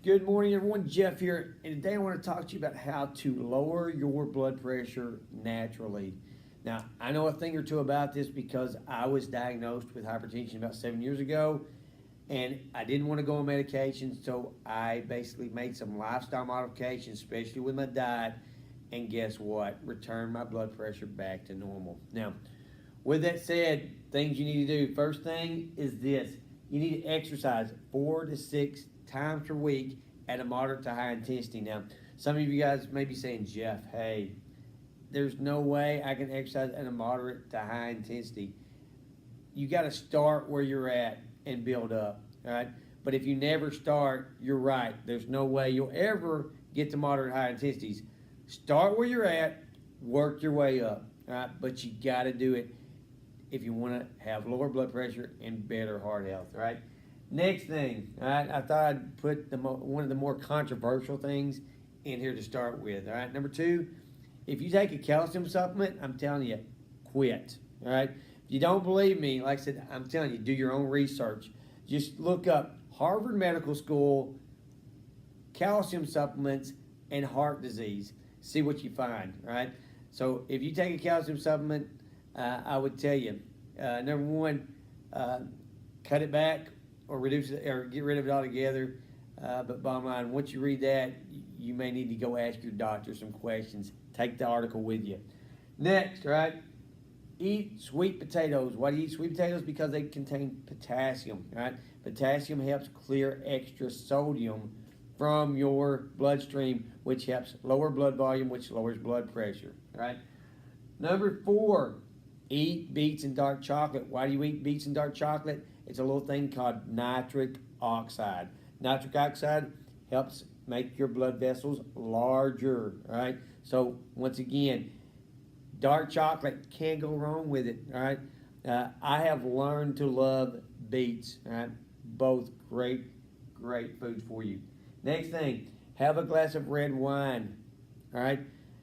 Good morning, everyone. Jeff here, and today I want to talk to you about how to lower your blood pressure naturally. Now, I know a thing or two about this because I was diagnosed with hypertension about 7 years ago, and I didn't want to go on medication, so I basically made some lifestyle modifications, especially with my diet, and guess what? Returned my blood pressure back to normal. Now, with that said, things you need to do. First thing is this. You need to exercise 4 to 6 times per week at a moderate to high intensity. Now, some of you guys may be saying, Jeff, hey, there's no way I can exercise at a moderate to high intensity. You got to start where you're at and build up, all right? But if you never start, you're right. There's no way you'll ever get to moderate high intensities. Start where you're at, work your way up, all right? But you got to do it if you want to have lower blood pressure and better heart health, right? Next thing, all right, I thought I'd put one of the more controversial things in here to start with, all right? Number 2, if you take a calcium supplement, I'm telling you, quit, all right? If you don't believe me, like I said, I'm telling you, do your own research. Just look up Harvard Medical School, calcium supplements, and heart disease. See what you find, all right? So if you take a calcium supplement, I would tell you, number 1, cut it back or reduce it or get rid of it altogether. But bottom line, once you read that, you may need to go ask your doctor some questions. Take the article with you. Next, right? Eat sweet potatoes. Why do you eat sweet potatoes? Because they contain potassium, right? Potassium helps clear extra sodium from your bloodstream, which helps lower blood volume, which lowers blood pressure, right? Number 4, eat beets and dark chocolate. Why do you eat beets and dark chocolate? It's a little thing called nitric oxide. Nitric oxide helps make your blood vessels larger, right? So once again, dark chocolate, can't go wrong with it, all right? I have learned to love beets, all right? Both great foods for you. Next thing, have a glass of red wine, all right?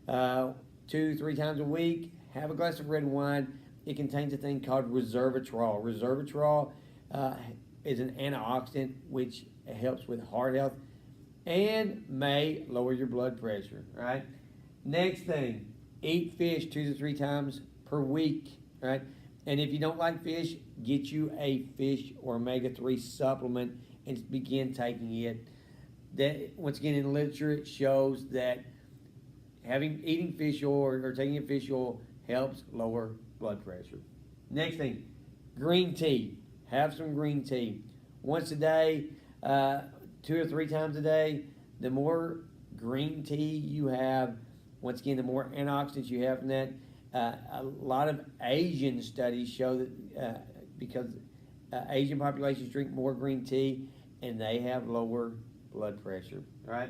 2-3 times a week, have a glass of red wine. It contains a thing called resveratrol. Resveratrol is an antioxidant which helps with heart health and may lower your blood pressure, right? Next thing, eat fish 2 to 3 times per week, right? And if you don't like fish, get you a fish or omega-3 supplement and begin taking it. That, once again, in the literature, it shows that eating fish oil or taking a fish oil helps lower blood pressure. Next thing, green tea. Have some green tea. Once a day, 2 or 3 times a day. The more green tea you have, once again, the more antioxidants you have from that. A lot of Asian studies show that because Asian populations drink more green tea and they have lower blood pressure, all right?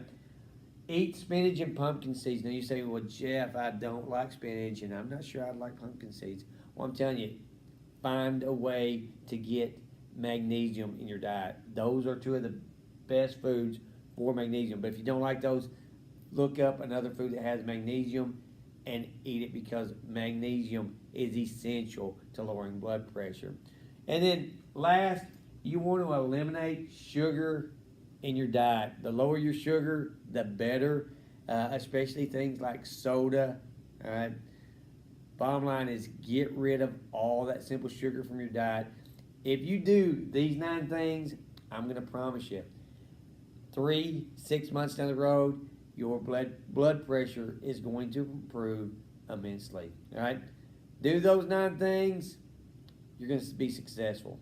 Eat spinach and pumpkin seeds. Now you say, well, Jeff, I don't like spinach and I'm not sure I'd like pumpkin seeds. Well, I'm telling you, find a way to get magnesium in your diet. Those are 2 of the best foods for magnesium. But if you don't like those, look up another food that has magnesium and eat it because magnesium is essential to lowering blood pressure. And then last, you want to eliminate sugar in your diet. The lower your sugar, the better, especially things like soda, all right? Bottom line is get rid of all that simple sugar from your diet. If you do these 9 things, I'm going to promise you, 3-6 months down the road, your blood pressure is going to improve immensely, all right? Do those 9 things, you're going to be successful.